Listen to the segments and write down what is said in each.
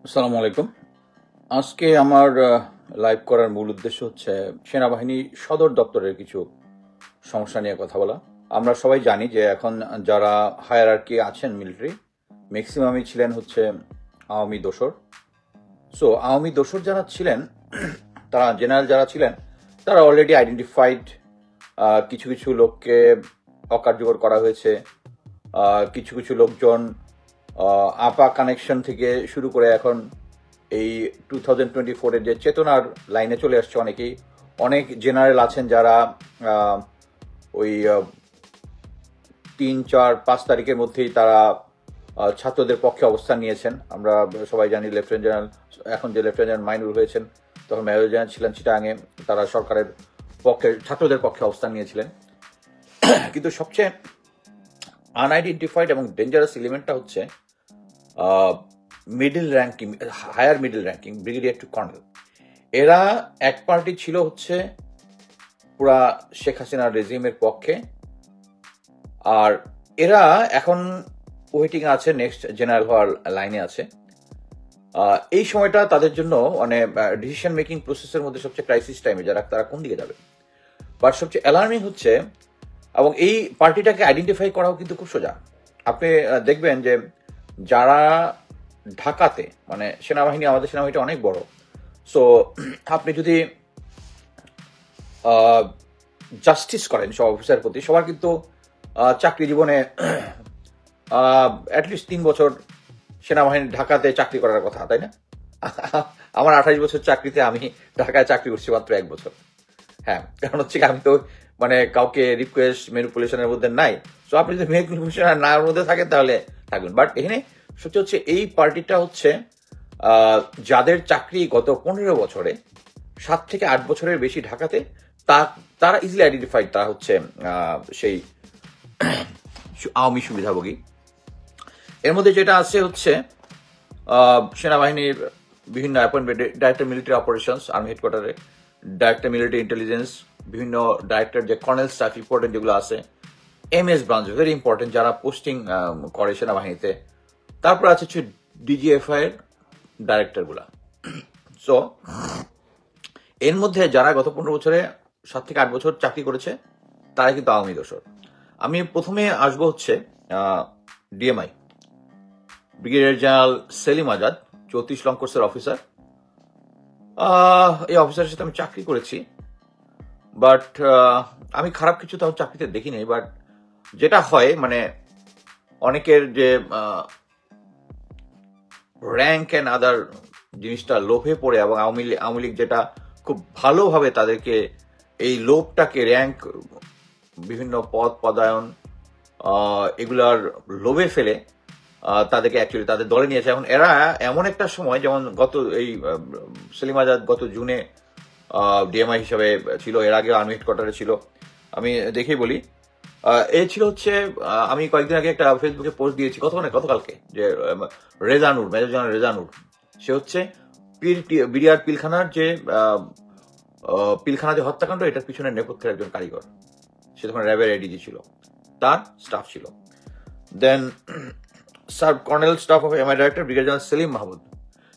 আসসালামু আলাইকুম। আজকে আমার লাইভ করার মূল উদ্দেশ্য হচ্ছে সেনাবাহিনী সদর দপ্তরের কিছু সমস্যা নিয়ে কথা বলা। আমরা সবাই জানি যে এখন যারা হায়ারার্কি আছেন মিলিটারি ম্যাক্সিমামই ছিলেন হচ্ছে আওয়ামী দোসর। সো আওয়ামী দোসর যারা ছিলেন তারা জেনারেল যারা ছিলেন তারা অলরেডি আইডেন্টিফাইড। কিছু কিছু লোককে অকার্যকর করা হয়েছে, কিছু কিছু লোকজন আপা কানেকশন থেকে শুরু করে এখন এই 2024-এর যে চেতনার লাইনে চলে আসছে অনেকেই। অনেক জেনারেল আছেন যারা ওই 3, 4, 5 তারিখের মধ্যেই তারা ছাত্রদের পক্ষে অবস্থান নিয়েছেন। আমরা সবাই জানি লেফটেন্যান্ট জেনারেল, এখন যে লেফটেন্যান্ট জেনারেল মাইনুর হয়েছেন, তখন মেজর জেনারেল ছিলেন চিটাগাঙে, তারা সরকারের পক্ষে ছাত্রদের পক্ষে অবস্থান নিয়েছিলেন। কিন্তু সবচেয়ে আনআইডেন্টিফাইড এবং ডেঞ্জারাস এলিমেন্টটা হচ্ছে middle ranking, higher middle ranking, brigadier to colonel. এরা এক পার্টি ছিল হচ্ছে পুরা শেখ হাসিনার রেজিমের পক্ষে, আর এরা এখন ওয়েটিং আছে, নেক্সট জেনারেল হওয়ার লাইনে আছে। এই সময়টা তাদের জন্য মানে ডিসিশন মেকিং প্রসেসের মধ্যে সবচেয়ে ক্রাইসিস টাইমে, যারা তারা কোন দিকে যাবে। বাট সবচেয়ে অ্যালার্মিং হচ্ছে, এবং এই পার্টিটাকে আইডেন্টিফাই করাও কিন্তু খুব সোজা। আপনি দেখবেন যে যারা ঢাকাতে, মানে সেনাবাহিনী, আমাদের সেনাবাহিনীটা অনেক বড়। সো আপনি যদি জাস্টিস করেন সব অফিসার প্রতি, সবার কিন্তু চাকরি জীবনে অ্যাটলিস্ট 3 বছর সেনাবাহিনী ঢাকাতে চাকরি করার কথা, তাই না? আমার 28 বছর চাকরিতে, আমি ঢাকায় চাকরি করছি মাত্র 1 বছর। হ্যাঁ, কারণ হচ্ছে আমি তো মানে কাউকে রিকোয়েস্ট ম্যানিপুলেশনের মধ্যে নাই। সো আপনি যদি ম্যানিপুলেশন না মধ্যে থাকেন তাহলে থাকবেন। বাট এখানে সত্যি হচ্ছে এই পার্টিটা হচ্ছে যাদের চাকরি গত 15 বছরে 7 থেকে 8 বছরের বেশি ঢাকাতে, তারা ইজিলি আইডেন্টিফাইড, তারা হচ্ছে সেই আওয়ামী সুবিধাভোগী। এর মধ্যে যেটা আছে হচ্ছে সেনাবাহিনীর বিভিন্ন অ্যাপয়েন্টমেন্ট, ডাইরেক্টর মিলিটারি অপারেশনস আর্মি হেডকোয়ার্টারে, ডাইরেক্টর মিলিটারি ইন্টেলিজেন্স, বিভিন্ন ডাইরেক্টর যে কর্নেল স্টাফ ইম্পর্টেন্ট যেগুলো আছে, MS ব্রাঞ্চ ভেরি ইম্পর্টেন্ট যারা পোস্টিং করে সেনাবাহিনীতে। তারপর আছে হচ্ছে DGFI এর ডাইরেক্টরগুলা। সো এর মধ্যে যারা গত 15 বছরে 7 থেকে 8 বছর চাকরি করেছে তারা কিন্তু আওয়ামী দোসর। আমি প্রথমে আসবো হচ্ছে DMI, brigadier general Selim Azad, 34 long কোর্সের অফিসার। এই অফিসারের সাথে আমি চাকরি করেছি, বাট আমি খারাপ কিছু তাও চাকরিতে দেখিনি। বাট যেটা হয়, মানে অনেকের যে র্যাঙ্ক অ্যান্ড আদার জিনিসটা লোভে পড়ে, এবং আওয়ামী লীগ যেটা খুব ভালোভাবে তাদেরকে এই লোভটাকে, র্যাঙ্ক, বিভিন্ন পদ পদায়ন, এগুলার লোভে ফেলে তাদেরকে অ্যাকচুয়ালি তাদের দলে নিয়েছে। এখন এরা এমন একটা সময়, যেমন গত এই সেলিম আজাদ গত জুনে DMI হিসাবে ছিল, এর আগে আর্মি হেডকোয়ার্টারে ছিল। আমি দেখেই বলি, এ ছিল হচ্ছে, আমি কয়েকদিন আগে একটা ফেসবুকে পোস্ট দিয়েছি, গতকালকে, যে রেজানুর, মেজর জেনারেল রেজানুর, সে হচ্ছে বিডিআর পিলখানার যে পিলখানা যে হত্যাকাণ্ড, এটার পিছনে নেপথ্যের একজন কারিগর। সে তখন র্যাবের ADG ছিল, তার স্টাফ ছিল। Then sub colonel staff of MI director brigadier general Selim Mahmud,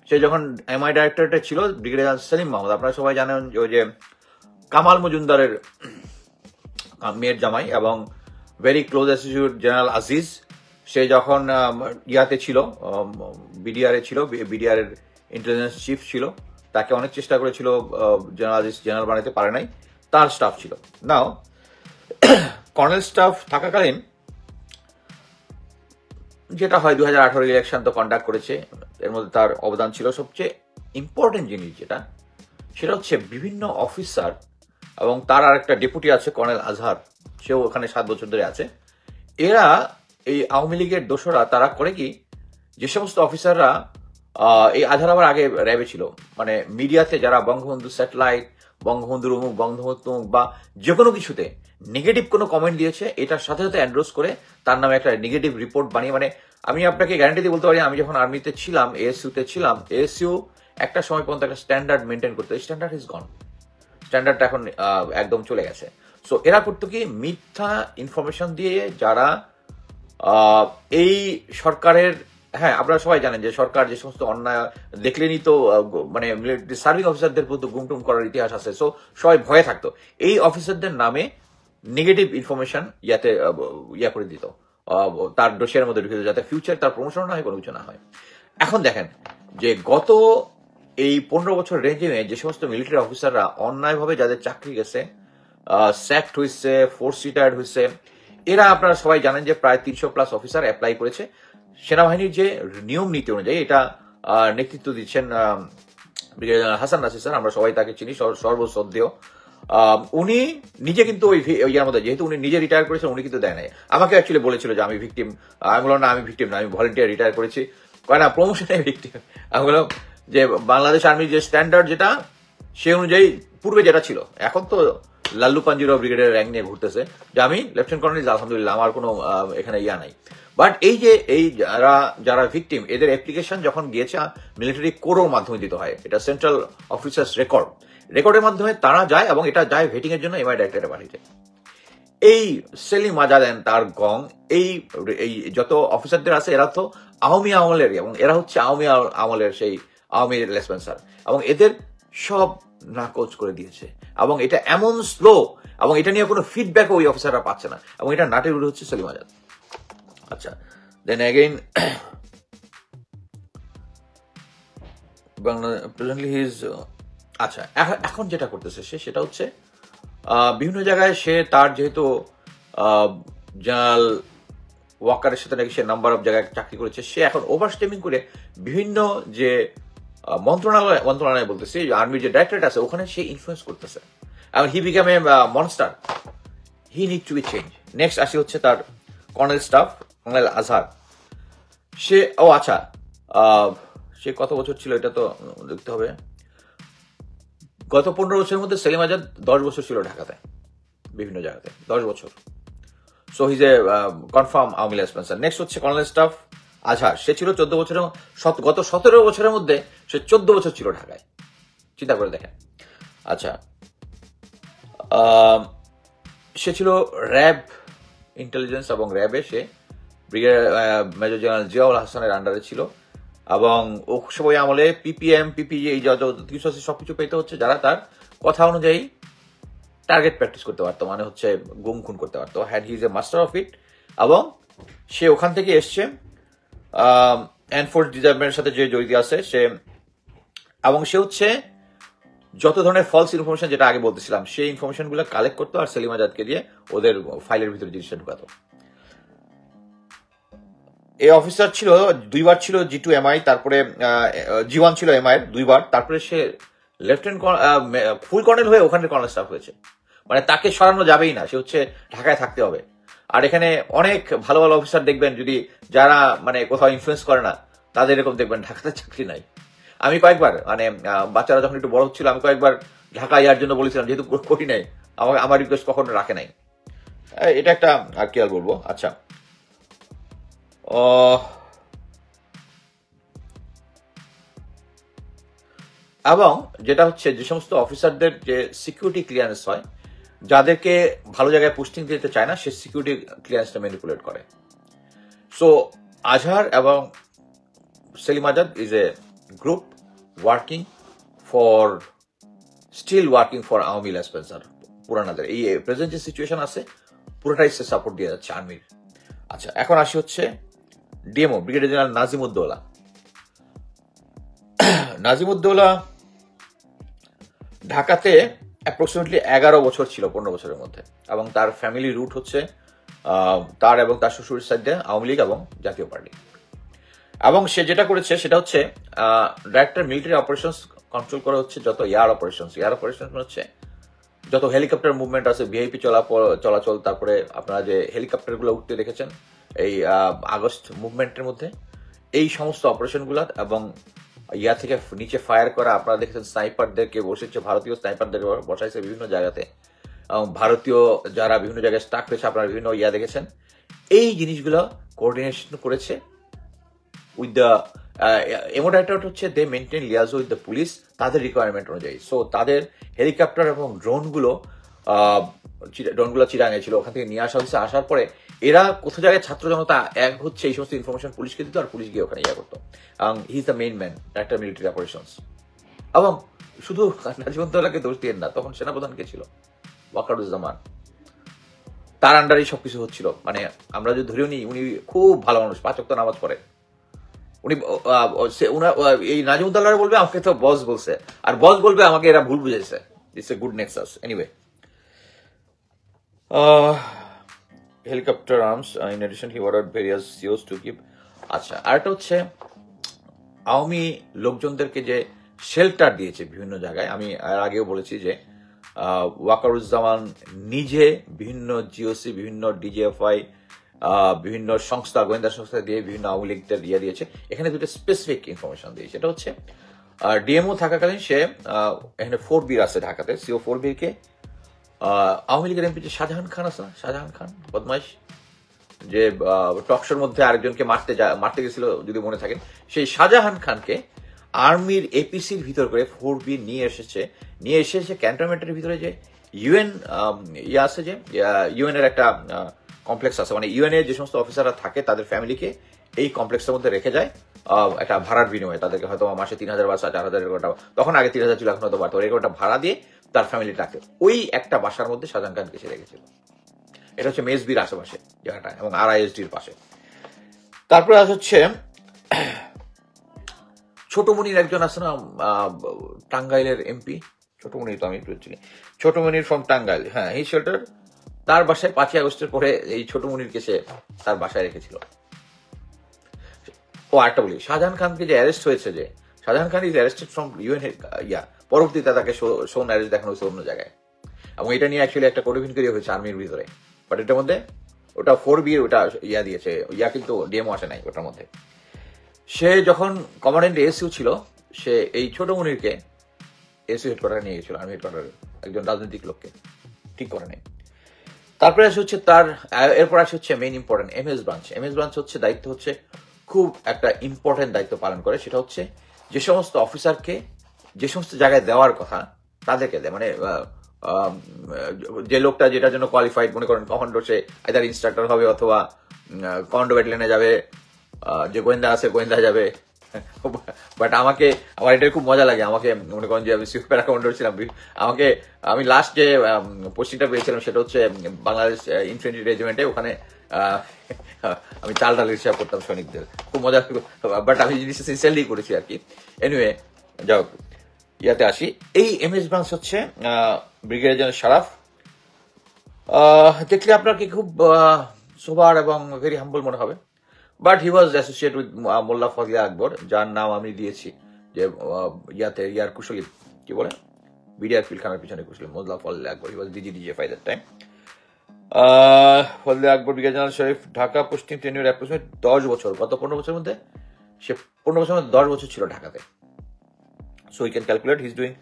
সে যখন MI ডাইরেক্টরটা ছিল, ব্রিগেডিয়ার জেনারেল সেলিম মাহমুদ, আপনারা সবাই জানেন ওই যে কামাল মজুমদারের মেয়ের জামাই এবং very close associate general Aziz, সে যখন ইয়াতে ছিল, BDR-এ ছিল, BDR-এর ইন্টেলিজেন্স চিফ ছিল, তাকে অনেক চেষ্টা করেছিল জেনারেল আজিজ জেনারেল বানাতে পারে নাই, তার স্টাফ ছিল। নাও কর্নেল স্টাফ থাকাকালীন যেটা হয়, 2018 ইলেকশন তো কন্ডাক্ট করেছে, এর মধ্যে তার অবদান ছিল। সবচেয়ে ইম্পর্টেন্ট জিনিস যেটা, সেটা হচ্ছে বিভিন্ন অফিসার, এবং তার আর একটা ডেপুটি আছে কর্নেল আজহার, সেও ওখানে 7 বছর ধরে আছে। এরা এই আওয়ামী লীগের দোসরা, তারা করে কি, যে সমস্ত অফিসাররা, এই আজহার আবার আগে র্যাবে ছিল, মানে মিডিয়াতে যারা বঙ্গবন্ধু স্যাটেলাইট, বঙ্গবন্ধুর অমুক, বঙ্গবন্ধু অমুক বা যে কোনো কিছুতে নেগেটিভ কোনো কমেন্ট দিয়েছে, এটার সাথে সাথে অ্যান্ড্রোজ করে তার নামে একটা নেগেটিভ রিপোর্ট বানিয়ে, মানে আমি আপনাকে গ্যারান্টি দিয়ে বলতে পারি, আমি যখন আর্মিতে ছিলাম, ASU-তে ছিলাম, ASU একটা সময় পর্যন্ত একটা স্ট্যান্ডার্ড মেনটেন করতে, স্ট্যান্ডার্ড ইজ গন, স্ট্যান্ডার্ডটা এখন একদম চলে গেছে। সো এরা করতো কি, মিথ্যা ইনফরমেশন দিয়ে যারা এই সরকারের হ্যাঁ, আপনারা সবাই জানেন যে সরকার যে সমস্ত অন্যায় দেখলেনই তো মানে মিলিটারি সার্ভিং অফিসারদের প্রতি গুমটুম করার ইতিহাস আছে, সো সবাই ভয়ে থাকতো। এই অফিসারদের নামে নেগেটিভ ইনফরমেশন ইয়া করে দিত, তার ডোসিয়ার মধ্যে ঢুকে দিত, যাতে ফিউচার তার প্রমোশন না হয়, কোনো কিছু না হয়। এখন দেখেন যে গত এই 15 বছর রেঞ্জে যে সমস্ত মিলিটারি অফিসাররা অন্যায়ভাবে যাদের চাকরি গেছে, স্যাক্ট হয়েছে, ফোর্স রিটায়ার্ড হয়েছে, এরা আপনারা সবাই জানেন যে প্রায় 300+ অফিসার অ্যাপ্লাই করেছে। সেনাবাহিনীর যে নিয়ম নীতি অনুযায়ী এটা নেতৃত্ব দিচ্ছেন brigadier general Hasan Nasir sir, আমরা সবাই তাকে চিনি, সর্বশ্রদ্ধেয়। উনি নিজে কিন্তু ওই ইয়ার মধ্যে, যেহেতু উনি নিজে রিটায়ার করেছেন, উনি কিন্তু দেয় নাই। আমাকে অ্যাকচুয়ালি বলেছিল যে আমি ভিকটিম, আমি বললাম না আমি ভিকটিম না, আমি ভলেন্টিয়ার রিটায়ার করেছি। কয় না প্রমোশনে ভিকটিম। আমি বললাম যে বাংলাদেশ আর্মির যে স্ট্যান্ডার্ড যেটা সে অনুযায়ী পূর্বে যেটা ছিল, এখন তো লাল্লু পাঞ্জিরাও ব্রিগেডিয়ার র্যাঙ্ক নিয়ে ঘুরতেছে যে আমি লেফটেন্যান্ট কর্নেল, আলহামদুলিল্লাহ আমার কোনো এখানে ইয়া নাই। বাট এই যে এই যারা ভিকটিম, এদের অ্যাপ্লিকেশন যখন গিয়েছে মিলিটারি কোরের মাধ্যমে দিতে হয়, এটা সেন্ট্রাল অফিসার্স রেকর্ডের মাধ্যমে তারা যায়, এবং এটা যায় ভেটিং এর জন্য এমআই ডাইরেক্টরেটে পাঠিয়েছে। এই সেলিম আজাদেন, তার গং, এই যত অফিসারদের আছে এরা তো আওয়ামী আমলের, এবং এরা হচ্ছে আওয়ামী আমলের সেই আওয়ামী লেসপেন্সার, এবং এদের সব নাকচ করে দিয়েছে। এবং এটা এমন স্লো, এবং এটা নিয়ে কোনো ফিডব্যাক ওই অফিসাররা পাচ্ছে না, এবং এটা নাটের উড়ে হচ্ছে সেলিম আজাদ। আচ্ছা, দেন এগেইন প্রেজেন্টলি হিজ, আচ্ছা এখন যেটা করতেছে সেটা হচ্ছে বিভিন্ন জায়গায় সে তার যেহেতু জেনারেল ওয়াকারের সাথে নাকি সে নাম্বার অফ জায়গায় চাকরি করেছে, সে এখন ওভারস্টেমিং করে বিভিন্ন যে মন্ত্রণালয় বলতেছে, আর্মির যে ডাইরেক্টরেট আছে ওখানে সে ইনফ্লুয়েন্স করতেছে, এবং he become a monster. He need to be change. Next আসি হচ্ছে তার কর্নেল স্টাফ, কর্নেল আজহার। সে আচ্ছা, সে কত বছর ছিল এটা তো দেখতে হবে। গত 15 বছরের মধ্যে সেলিম আজাদ 10 বছর ছিল ঢাকাতে, বিভিন্ন জায়গাতে 10 বছর। সো হিজ এ কনফার্ম আওয়ামী লেসপেন্সার। নেক্সট হচ্ছে কর্নেল স্টাফ আজহার, সে ছিল 14 বছরের, গত 17 বছরের মধ্যে সে 14 বছর ছিল ঢাকায়, চিন্তা করে দেখেন। আচ্ছা, সে ছিল র্যাব ইন্টেলিজেন্স, এবং র্যাবে সে ব্রিগেডিয়ার মেজর জেনারেল জিয়াউল হাসানের আন্ডারে ছিল, এবং ও সময় আমলে পিপিএম পিপিজি এই যত কিছু আছে সবকিছু পেতে হচ্ছে যারা তার কথা অনুযায়ী টার্গেট প্র্যাকটিস করতে পারতো, মানে হচ্ছে গুম খুন করতে পারতো। Had he is a master of it, এবং সে ওখান থেকে এসছে এনফোর্স ডিপার্টমেন্টের সাথে যে জড়িত আছে সে, এবং সে হচ্ছে যত ধরনের ফলস ইনফরমেশন যেটা আগে বলতেছিলাম সেই ইনফরমেশন গুলো কালেক্ট করতো, আর সেলিম আজাদকে দিয়ে ওদের ফাইলের ভিতরে জিনিসটা ঢুকাতো। এই অফিসার ছিল 2 বার ছিল G2 MI, তারপরে G1 ছিল MI এর 2 বার, তারপরে সে লেফটেন্যান্ট ফুল কর্নেল হয়ে ওখানে কর্নেল স্টাফ হয়েছে। মানে তাকে সরানো যাবেই না, সে হচ্ছে ঢাকায় থাকতে হবে। আর এখানে অনেক ভালো ভালো অফিসার দেখবেন, যদি যারা মানে কোথাও ইনফ্লুয়েন্স করে না তাদের এরকম দেখবেন ঢাকাতে চাকরি নাই। আমি কয়েকবার মানে বাচ্চারা যখন একটু বড় হচ্ছিল আমি কয়েকবার ঢাকা যাওয়ার জন্য বলেছিলাম, যেহেতু করি নাই, আমার রিকোয়েস্ট কখনো রাখে নাই। এটা একটা আর কি আর বলবো। আচ্ছা, এবং যেটা হচ্ছে যে সমস্ত অফিসারদের যে সিকিউরিটি ক্লিয়ারেন্স হয়, যাদেরকে ভালো জায়গায় পোস্টিং দিতে চায় না, সে সিকিউরিটি ক্লিয়ারেন্সটা ম্যানিপুলেট করে। সো আজহার এবং Selim Azad is a group still working for Awami লেসপেন্সার পুরানাদের। এই প্রেজেন্ট যে সিচুয়েশন আছে পুরোটাই সে সাপোর্ট দিয়ে যাচ্ছে আর্মির। আচ্ছা, এখন আসি হচ্ছে DMO brigadier general Nazimuddoula. Nazimuddoula ঢাকাতে অ্যাপ্রক্সিমেটলি 11 বছর ছিল 15 বছরের মধ্যে, এবং তার ফ্যামিলি রুট হচ্ছে তার এবং তার শ্বশুরের সাইডে আওয়ামী লীগ এবং জাতীয় পার্টি। এবং সে যেটা করেছে সেটা হচ্ছে ডাইরেক্টর মিলিটারি অপারেশনস কন্ট্রোল করা হচ্ছে যত এয়ার অপারেশন হচ্ছে যত হেলিকপ্টার মুভমেন্ট আছে, ভিআইপি চলাচল, তারপরে আপনারা যে হেলিকপ্টারগুলো উঠতে দেখেছেন এই আগস্ট মুভমেন্টের মধ্যে, এই সমস্ত অপারেশনগুলো, এবং ইয়া থেকে নিচে ফায়ার করা, আপনারা দেখেছেন স্নাইপারদেরকে বসেছে, ভারতীয় স্নাইপারদের বসাইছে বিভিন্ন জায়গাতে, ভারতীয় যারা বিভিন্ন জায়গায় স্টাক হয়েছে আপনারা বিভিন্ন ইয়া দেখেছেন। এই জিনিসগুলো কোঅর্ডিনেশন করেছে উইথ দ্য এমও ডাইরেক্টরেট হচ্ছে they maintain liaison with the police তাদের রিকোয়ারমেন্ট অনুযায়ী। সো তাদের হেলিকপ্টার এবং ড্রোনগুলো চিরাঙে ছিল, ওখান থেকে নিয়ে আসা হয়েছে। আসার পরে এরা কোথাও জায়গায় ছাত্র জনতা এক হচ্ছে এই সমস্ত ইনফরমেশন পুলিশকে দিত আর পুলিশ গিয়ে ওখানে ইয়া করতো। এবং he is the main man director military operations. এবং শুধু নাজিবুদ্দৌলাকে দোষ দিয়ে না, তখন সেনাপ্রধান কে ছিল? ওয়াকারুজ্জামান। তার আন্ডারেই সবকিছু হচ্ছিল। মানে আমরা যদি ধরেও নিই, উনি খুব ভালো মানুষ, 5 ওয়াক্ত নামাজ পড়ে। উনি এই নাজিমুদ্দৌলা বলবে আমাকে তো বস বলছে, আর বস বলবে আমাকে এরা ভুল বুঝেছে। It's a good nexus. Anyway, helicopter arms in addition he ordered various COs to give. আচ্ছা, আরেকটা হচ্ছে আওয়ামী লোকজনদেরকে যে শেল্টার দিয়েছে বিভিন্ন জায়গায়। আমি এর আগেও বলেছি যে ওয়াকারুজ্জামান নিজে বিভিন্ন জিওসি, বিভিন্ন ডিজিএফআই, বিভিন্ন সংস্থা, গোয়েন্দা সংস্থা দিয়ে বিভিন্ন আওয়ামী লীগদের দিয়ে দিয়েছে। এখানে দুটো স্পেসিফিক ইনফরমেশন দিয়েছে। এটা হচ্ছে ডিএমও থাকাকালীন সে এখানে 4B আছে ঢাকাতে, সিও 4B কে আওয়ামী লীগের এমপি যে শাহজাহান খান আছে না, শাহজাহান খান বদমাইশ, যে টকশোর মধ্যে আরেকজনকে মারতে গেছিল যদি মনে থাকেন, সেই শাহজাহান খানকে আর্মির এপিসির ভিতর করে 4B নিয়ে এসেছে ক্যান্টনমেন্টের ভিতরে যে ইউএন ইয়ে আছে, যে ইউএন এর একটা কমপ্লেক্স আছে, মানে ইউএন এর যে সমস্ত অফিসাররা থাকে তাদের ফ্যামিলিকে এই কমপ্লেক্সের মধ্যে রেখে যায় একটা ভাড়ার বিনিময়ে। তাদেরকে হয়তো মাসে 3,000 বা 4,000 এরকম, তখন আগে 3,000 ছিল, এখন হয়তো বাড়তো, এরকম একটা ভাড়া দিয়ে তার ফ্যামিলিটাকে ওই একটা বাসার মধ্যে শাহজাহান খানকে সে রেখেছিল। এটা হচ্ছে মেজবির আশেপাশে জায়গাটা, এবং RISDর পাশে। তারপরে হচ্ছে ছোট মনির একজন আছে না, টাঙ্গাইলের এমপি, ছোট মনির, তো আমি চিনি ছোট মনির ফ্রম টাঙ্গাইল। হ্যাঁ, এই শেল্টার তার বাসায় 5ই আগস্টের পরে এই ছোট মনিরকে সে তার বাসায় রেখেছিল। ও আরেকটা বলি, শাহজাহান খানকে যে অ্যারেস্ট হয়েছে, যে শাহজাহান খান ইজ অ্যারেস্টেড ফ্রম ইউএন পরবর্তীতে তাকে শোন অ্যারেস্ট দেখানো হয়েছে অন্য জায়গায়, এবং এটা নিয়ে অ্যাকচুয়ালি একটা কোর্ট ইনকোয়ারি হয়েছে আর্মির ভিতরে। বাট এটার মধ্যে ওটা 4B ওটা দিয়েছে, কিন্তু ডিএমও আসে নাই ওটার মধ্যে। সে যখন কমান্ডেন্ট এসইউ ছিল, সে এই ছোট মনিরকে এসইউ হেডকোয়ার্টারে নিয়ে গেছিল, আর্মি হেডকোয়ার্টারে একজন রাজনৈতিক লোককে, ঠিক করে নেই। তারপরে আসে হচ্ছে এরপর আসে হচ্ছে main important MS branch. MS branch হচ্ছে দায়িত্ব হচ্ছে খুব একটা ইম্পর্টেন্ট দায়িত্ব পালন করে। সেটা হচ্ছে যে সমস্ত অফিসারকে যে সমস্ত জায়গায় দেওয়ার কথা তাদেরকে দেয়। মানে যে লোকটা যেটার জন্য কোয়ালিফাইড, মনে করেন কমান্ডো, সে আইদার ইনস্ট্রাক্টর হবে অথবা কমান্ডো ব্যাটালিয়নে যাবে, যে গোয়েন্দা আছে গোয়েন্দা যাবে। বাট আমার এটা খুব মজা লাগে। আমাকে মনে করেন যে আমি সুপার কমান্ডার ছিলাম, আমি লাস্ট যে পোস্টিংটা পেয়েছিলাম সেটা হচ্ছে বাংলাদেশ ইনফ্যান্ট্রি রেজিমেন্টে। ওখানে আমি চাল ডাল হিসাব করতাম সৈনিকদের, খুব মজা। বাট আমি জিনিসটা সিনসিয়ারলি করেছি আর কি। এনিওয়ে, যাও ইয়াতে আসি। এই MS ব্রাঞ্চ হচ্ছে ব্রিগেডিয়ার জেনারেল শারাফ। দেখলে আপনার কি খুব সোবার এবং ভেরি হাম্বল মনে হবে, but he was associate with Mollah Fazle Akbar, যার নাম আমি দিয়েছি যে ইয়ার কুশলী, কি বলে, বিডিআর পিলখানার পিছনে কুশলী, মোল্লা ফজলে আকবর। হি ওয়াজ DGFI that time. Fazle Akbar brigadier general Sharif, Dhaka posting tenure approximate 10 বছর। গত 15 বছরের মধ্যে সে 15 বছরের মধ্যে 10 বছর ছিল ঢাকাতে। So we can calculate he is doing.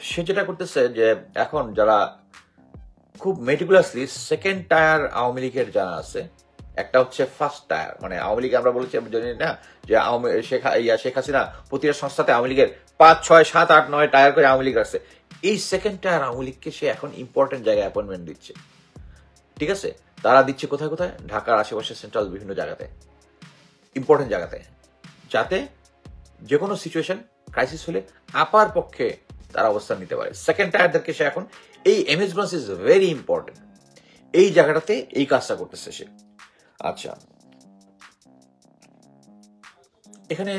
সে যেটা করতেছে যে এখন যারা খুব মেটিকুলাসলি সেকেন্ড টায়ার আওয়ামী লীগের যারা আছে, একটা হচ্ছে ফার্স্ট টায়ার, মানে আওয়ামী লীগ আমরা বলেছি জানি না যে শেখ হাসিনা প্রতিটা সংস্থাতে আওয়ামী লীগের 5, 6, 7, 8, 9 টায়ার করে আওয়ামী লীগ আসছে। এই সেকেন্ড টায়ার আওয়ামী লীগকে সে এখন ইম্পর্টেন্ট জায়গায় অ্যাপয়েন্টমেন্ট দিচ্ছে। ঠিক আছে, তারা দিচ্ছে কোথায় কোথায়? ঢাকার আশেপাশে সেন্ট্রাল বিভিন্ন জায়গাতে, ইম্পর্টেন্ট জায়গাতে, যাতে যে কোনো সিচুয়েশন ক্রাইসিস হলে আপার পক্ষে তারা অবস্থান নিতে পারে। সেকেন্ড টায়ারদেরকে সে এখন এই MS branch is very important, এই জায়গাটাতে এই কাজটা করতেছে সে। আচ্ছা, এখানে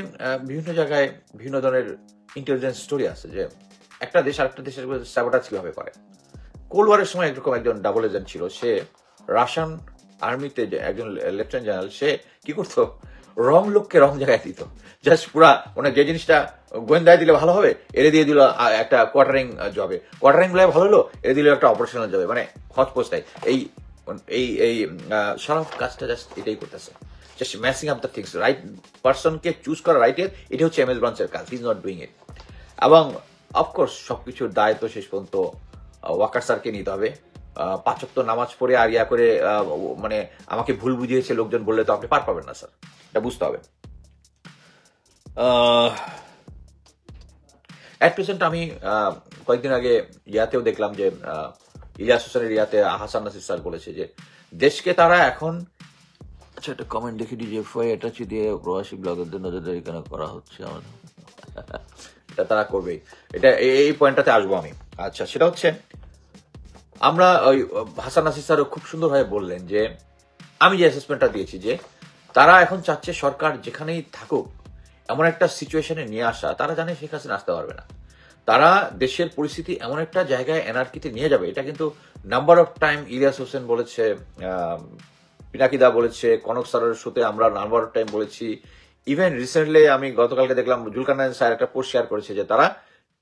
বিভিন্ন জায়গায় বিভিন্ন ধরনের ইন্টেলিজেন্স স্টোরি আছে, যে একটা দেশ আরেকটা দেশের স্যাবোটাজ কিভাবে করে। কোল্ড ওয়ারের সময় এরকম একজন ডাবল এজেন্ট ছিল, সে রাশিয়ান আর্মিতে একজন লেফটেন্যান্ট জেনারেল। সে কি করতো, রং লোককে রং জায়গায় দিত, জাস্ট পুরা মানে যে জিনিসটা গোয়েন্দায় দিলে ভালো হবে এরে দিয়ে দিল একটা কোয়ার্টারিং জবে, কোয়ার্টারিং গুলো ভালো হলো এরে দিল একটা অপারেশনাল জবে, মানে হজ পোস্টাই। এই এই এই সারা কাজটা জাস্ট এটাই করতেছে, just matching up the things, right পার্সনকে চুজ করা, রাইটের, এটা হচ্ছে MS ব্রাঞ্চের কাজ। He is not doing it. এবং অফকোর্স সবকিছুর দায় তো শেষ পর্যন্ত ওয়াকার স্যারকে নিতে হবে। 5 ওয়াক্ত নামাজ পড়ে আর ইয়া করে মানে আমাকে ভুল বুঝিয়েছে লোকজন বললে তো আপনি পার পাবেন না স্যার, এটা বুঝতে হবে। অ্যাট প্রেজেন্ট আমি কয়েকদিন আগে ইয়াতেও দেখলাম যে ইলিয়াস হোসেনের ইয়াতে হাসান নাসির স্যার বলেছে যে দেশকে তারা এখন, আচ্ছা একটা কমেন্ট দেখি ডিজিএফআই এটা দিয়ে প্রবাসী ব্লগারদের নজরদারি কেন করা হচ্ছে আমাদের, এটা তারা করবেই, এটা এই পয়েন্টটাতে আসবো আমি। আচ্ছা সেটা হচ্ছে আমরা ওই হাসান নাসির স্যার খুব সুন্দরভাবে বললেন যে আমি যে অ্যাসেসমেন্টটা দিয়েছি যে তারা এখন চাচ্ছে সরকার যেখানেই থাকুক এমন একটা সিচুয়েশনে নিয়ে আসা, তারা জানে শেখ হাসিনা আসতে পারবে না, তারা দেশের পরিস্থিতি এমন একটা জায়গায় এনআরকিতে নিয়ে যাবে। এটা কিন্তু number of time Elias Hossain বলেছে, পিনাকিদা বলেছে, কনক স্যারের শোতে আমরা নাম্বার অফ টাইম বলেছি, ইভেন রিসেন্টলি আমি গতকালকে দেখলাম জুলকারনাইন স্যার একটা পোস্ট শেয়ার করেছে যে তারা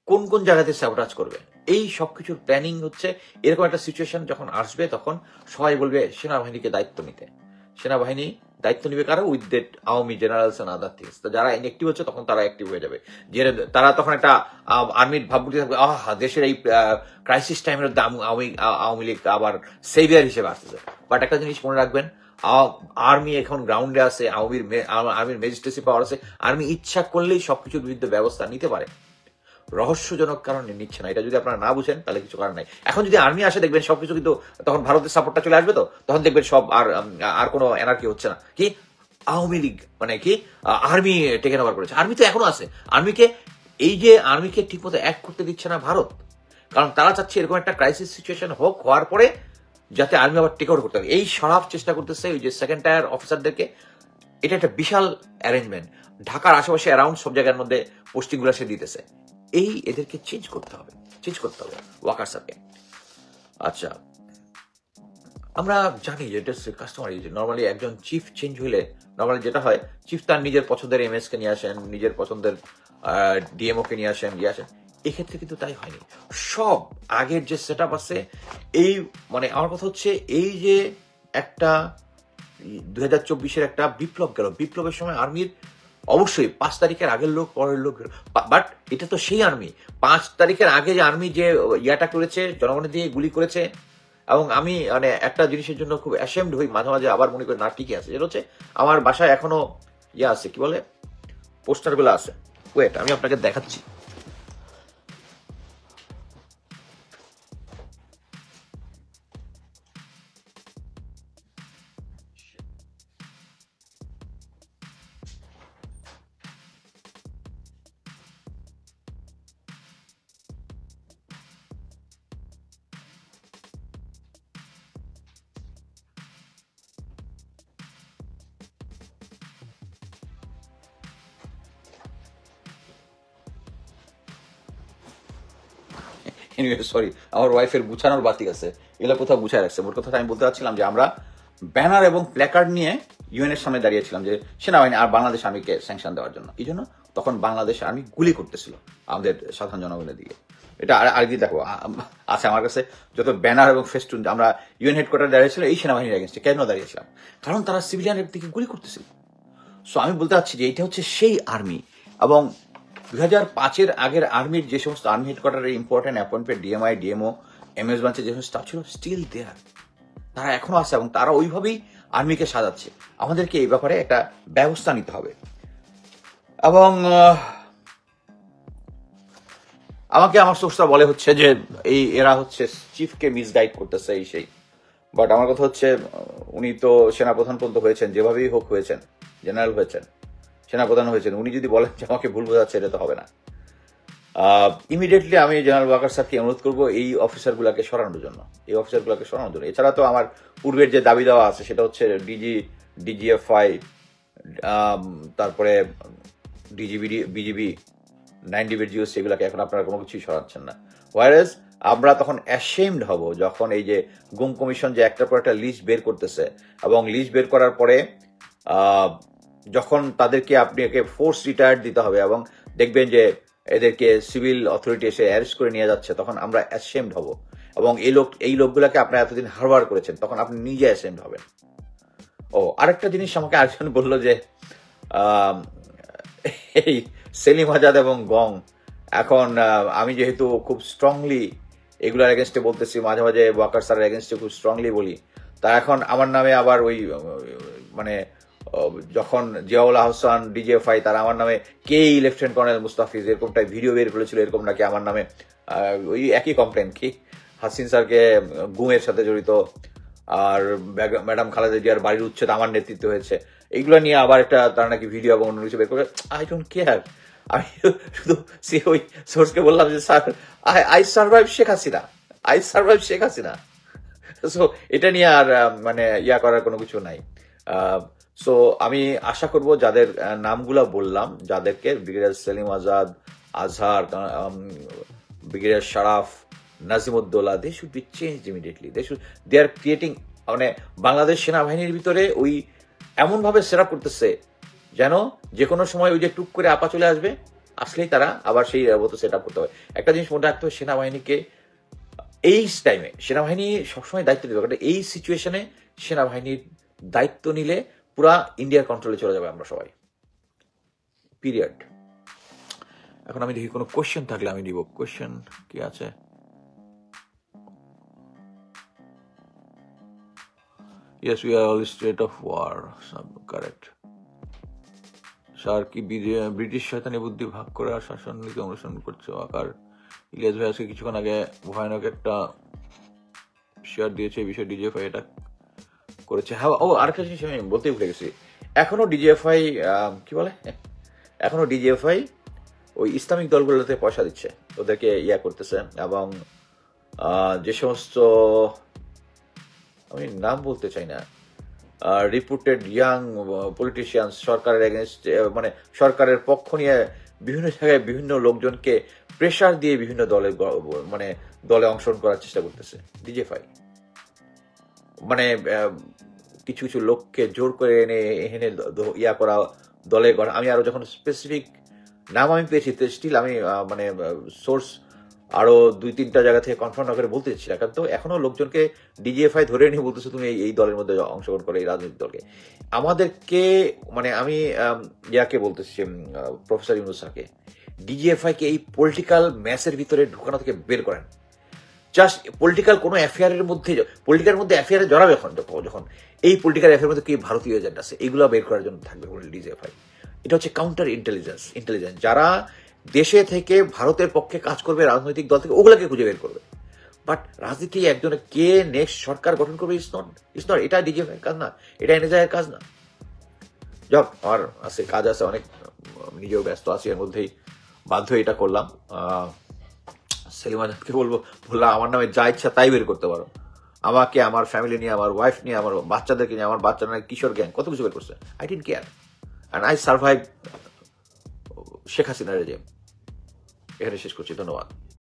কোন কোন জায়গাতে স্যাবোটাজ করবে। এই সবকিছুর প্ল্যানিং হচ্ছে। এরকম একটা সিচুয়েশন যখন আসবে তখন সবাই বলবে সেনাবাহিনীকে দায়িত্ব নিতে, সেনাবাহিনী দায়িত্ব নিবে কারো with that Awami generals and other things. যারা ইনঅ্যাক্টিভ হচ্ছে তখন তারা অ্যাক্টিভ হয়ে যাবে, যে তারা তখন একটা আর্মির ভাবমূর্তি থাকবে, দেশের এই ক্রাইসিস টাইমের আওয়ামী লীগ আবার সেভিয়ার হিসেবে আসতেছে। বাট একটা জিনিস মনে রাখবেন, আর্মি এখন গ্রাউন্ডে আছে, আর্মির ম্যাজিস্ট্রেসি পাওয়ার আছে, আর্মি ইচ্ছা করলেই সবকিছুর বিরুদ্ধে ব্যবস্থা নিতে পারে, রহস্যজনক কারণে নিচ্ছে না। এটা যদি আপনারা না বুঝেন তাহলে কিছু কারণ নাই। এখন যদি আর্মি আসে দেখবেন সবকিছু, কিন্তু তখন ভারতের সাপোর্টটা চলে আসবে, তো তখন দেখবেন সব আর কোনো এনার্কি হচ্ছে না। কি আওয়ামী লীগ মানে কি আর্মি টেকেন ওভার করেছে, আর্মি তো এখনো আছে। আর্মিকে ঠিকমতো অ্যাক্ট করতে দিচ্ছে না ভারত, কারণ তারা চাচ্ছে এরকম একটা ক্রাইসিস সিচুয়েশন হোক, হওয়ার পরে যাতে আর্মি আবার টেক ওভার করতে পারে। এই সারাপ চেষ্টা করতেছে ওই যে সেকেন্ড টায়ার অফিসারদেরকে। এটা একটা বিশাল অ্যারেঞ্জমেন্ট, ঢাকার আশেপাশে অ্যারাউন্ড সব জায়গার মধ্যে পোস্টিং গুলো সে দিতেছে। এদেরকে চেঞ্জ করতে হবে ওয়াকার স্যারকে। আচ্ছা আমরা জানি যে এটা কাস্টমারি, যে নর্মালি একজন চিফ চেঞ্জ হইলে নর্মালি যেটা হয়, চিফ তার নিজের পছন্দের এমএস কে নিয়ে আসেন, নিজের পছন্দের ডিএমও কে নিয়ে আসেন, এক্ষেত্রে কিন্তু তাই হয়নি। সব আগের যে সেট আপ আছে, এই মানে আমার কথা হচ্ছে এই যে একটা 2024-এর একটা বিপ্লব গেল, বিপ্লবের সময় আর্মির অবশ্যই 5 তারিখের আগের লোক পরের লোক, বাট এটা তো সেই আর্মি 5 তারিখের আগে যে আর্মি যে ইয়াটা করেছে, জনগণের দিয়ে গুলি করেছে। এবং আমি মানে একটা জিনিসের জন্য খুব অ্যাশেমড হই মাঝে মাঝে, আবার মনে করি না ঠিকই আছে, যেটা হচ্ছে আমার বাসায় এখনো আছে, কি বলে পোস্টার গুলো আছে। ওয়েট আমি আপনাকে দেখাচ্ছি। সরি, আমার ওয়াইফের গুছানোর বাতি আছে, এগুলো কোথাও গুছায় রাখছে। মোট কথা আমি বলতে চাচ্ছিলাম যে আমরা ব্যানার এবং প্ল্যাকার্ড নিয়ে ইউএন এর সামনে দাঁড়িয়েছিলাম যে সেনাবাহিনী আর বাংলাদেশ আর্মিকে স্যাংশন দেওয়ার জন্য। এই জন্য তখন বাংলাদেশ আর্মি গুলি করতেছিল আমাদের সাধারণ জনগণের দিকে। এটা আরেকদিন দেখো আছে আমার কাছে যত ব্যানার এবং ফেস্টুন। আমরা ইউএন হেডকোয়ার্টার দাঁড়িয়েছিল এই সেনাবাহিনীর এগেন্স্টে। কেন দাঁড়িয়েছিলাম? কারণ তারা সিভিলিয়ানের দিকে গুলি করতেছিল। সো আমি বলতে চাচ্ছি যে এটা হচ্ছে সেই আর্মি। এবং 2005-এর আগের আর্মির যে সমস্ত আর্মি হেডকোয়ার্টারের important appointment, DMI, DMO, MS ব্রাঞ্চের যে সমস্ত স্টাফ ছিল, স্টিল দেয়ার, তারা এখনো আছে এবং তারা ওইভাবেই আর্মিকে সাজাচ্ছে। আমাদেরকে এই ব্যাপারে একটা ব্যবস্থা নিতে হবে। এবং আমাকে আমার সোর্সটা বলে হচ্ছে যে এরা হচ্ছে চিফকে মিসগাইড করতেছে এই সেই। বাট আমার কথা হচ্ছে উনি তো সেনাপ্রধান পর্যন্ত হয়েছেন, যেভাবেই হোক হয়েছেন, জেনারেল হয়েছেন, সেনাপ্রধান হয়েছেন। উনি যদি বলেন যে আমাকে ভুল বোঝাচ্ছে, এটা তো হবে না। ইমিডিয়েটলি আমি জেনারেল ওয়াকার স্যারকে অনুরোধ করবো এই অফিসারগুলোকে সরানোর জন্য, এছাড়া তো আমার পূর্বের যে দাবি দেওয়া আছে সেটা হচ্ছে ডিজিএফআই, তারপরে বিজিবি 9 জিওসি, এগুলোকে এখন আপনারা কোনো কিছুই সরাচ্ছেন না। ওয়ারেজ আমরা তখন অ্যাশেমড হব যখন এই যে গুম কমিশন যে একটার পর একটা লিস্ট বের করতেছে, এবং লিস্ট বের করার পরে যখন তাদেরকে আপনাকে ফোর্স রিটায়ার্ড দিতে হবে এবং দেখবেন যে এদেরকে সিভিল অথরিটি এসে অ্যারেস্ট করে নিয়ে যাচ্ছে, তখন আমরা অ্যাশেমড হব। এবং এই লোকগুলাকে আপনারা এতদিন হারবার করেছেন, তখন আপনি নিজে অ্যাশেমড হবেন। আরেকটা জিনিস আমাকে আরেকজন বললো যে এই সেলিম আজাদ এবং গং, এখন আমি যেহেতু খুব স্ট্রংলি এগুলার এগেনস্টে বলতেছি, মাঝে মাঝে ওয়াকার স্যারের এগেনস্টে খুব স্ট্রংলি বলি, তা এখন আমার নামে আবার ওই মানে যখন জিয়াউল আহসান, ডিজিএফআই, তারা আমার নামে লেফটেন্যান্ট কর্নেল মুস্তাফিজ এরকমটা ভিডিও বের করেছিল, এরকম নাকি আমার নামে ওই একই কমপ্লেন, কি হাসিন স্যারকে গুমের সাথে জড়িত, আর ম্যাডাম খালেদা জিয়ার বাড়ির উচ্ছেদ আমার নেতৃত্বে হয়েছে, এগুলো নিয়ে আবার একটা তারা নাকি ভিডিও এবং অন্য কিছু বের করে। আই ডোন্ট কেয়ার, আমি শুধু ওই সোর্সকে বললাম যে sir I survive Sheikh Hasina, I survive Sheikh Hasina. So এটা নিয়ে আর মানে ইয়া করার কোনো কিছু নাই। সো আমি আশা করব যাদের নামগুলা বললাম, যাদেরকে brigadier Selim Azad, Azhar, brigadier Sharaf, Nazimuddoula, they should be change immediately. They are creating, মানে বাংলাদেশ সেনাবাহিনীর ভিতরে ওই এমন ভাবে সেট আপ করতেছে যেন যে কোনো সময় ওই যে টুক করে আপা চলে আসবে, আসলেই তারা আবার সেই মতো সেট আপ করতে হবে। একটা জিনিস মনে রাখতে হবে, সেনাবাহিনীকে এই টাইমে সেনাবাহিনী সবসময় দায়িত্ব দিবে, কারণ এই সিচুয়েশনে সেনাবাহিনীর দায়িত্ব নিলে পুরা ইন্ডিয়ার কন্ট্রোলে চলে যাবে আমরা সবাই, পিরিয়ড। এখন আমি দেখি কোনো কোয়েশ্চেন থাকলে আমি দিব। কোয়েশ্চেন কি আছে? Yes, we are all state of war. Correct. Sir কি ব্রিটিশ শয়তানি বুদ্ধি ভাগ করে আর শাসন নীতি অনুসরণ করছে আকার? ইলিয়াস ভাই আজকে কিছুক্ষণ আগে ভয়ানক একটা শেয়ার দিয়েছে এই বিষয়ে, ডিজিএফআই এটা করেছে। হ্যাঁ, ও আরেকটা জিনিস আমি বলতেই ভুলে গেছি, এখনো ডিজিএফআই কি বলে, এখনো ডিজিএফআই ওই ইসলামিক দলগুলোতে পয়সা দিচ্ছে, ওদেরকে ইয়া করতেছে, এবং যে সমস্ত, আমি নাম বলতে চাই না, রিপুটেড ইয়াং পলিটিশিয়ান সরকারের এগেনস্ট, মানে সরকারের পক্ষ নিয়ে বিভিন্ন জায়গায় বিভিন্ন লোকজনকে প্রেশার দিয়ে বিভিন্ন দলে, মানে দলে অংশগ্রহণ করার চেষ্টা করতেছে ডিজিএফআই। মানে কিছু কিছু লোককে জোর করে এনে এখানে ইয়া করা, দলে গড়া। আমি আরো যখন স্পেসিফিক নাম আমি পেয়েছি, স্টিল আমি মানে সোর্স আরো 2-3টা জায়গা থেকে কনফার্ম না করে বলতে চাচ্ছি না, কারণ তো এখনো লোকজনকে ডিজিএফআই ধরে নিয়ে বলতেছে তুমি এই দলের মধ্যে অংশগ্রহণ করো, এই রাজনৈতিক দলকে। আমাদেরকে, মানে আমি ইয়াকে বলতেছি, প্রফেসর ইউনূস স্যারকে, ডিজিএফআই কে এই পলিটিক্যাল ম্যাচের ভিতরে ঢুকানো থেকে বের করেন। জাস্ট পলিটিক্যাল কোনো অ্যাফেয়ারের মধ্যে, পলিটিক্যাল মধ্যে অ্যাফেয়ারে জড়াবে যখন এই পলিটিক্যাল অ্যাফেয়ারের মধ্যে কি ভারতীয় এজেন্ট আছে, এগুলো বের করার জন্য থাকবে ডিজিএফআই। এটা হচ্ছে কাউন্টার ইন্টেলিজেন্স, যারা দেশে থেকে ভারতের পক্ষে কাজ করবে, রাজনৈতিক দল থেকে ওগুলোকে খুঁজে বের করবে। বাট রাজনীতি একজনের কে নেক্সট সরকার গঠন করবে ইটস নট, এটা ডিজিএফআই কাজ না, এটা এনএসআই কাজ না। যাক, আমার আছে কাজ আছে অনেক, নিজেও ব্যস্ত আছি, এর মধ্যেই বাধ্য এটা করলাম। সেলিম আজাদকে বললাম আমার নামে যা ইচ্ছা তাই বের করতে পারো, আমাকে, আমার ফ্যামিলি নিয়ে, আমার ওয়াইফ নিয়ে, আমার বাচ্চাদেরকে নিয়ে, আমার বাচ্চারা কিশোর গ্যাং কত কিছু বের করছে। I didn't care, and I survive Sheikh Hasina regime. এখানে শেষ করছি, ধন্যবাদ।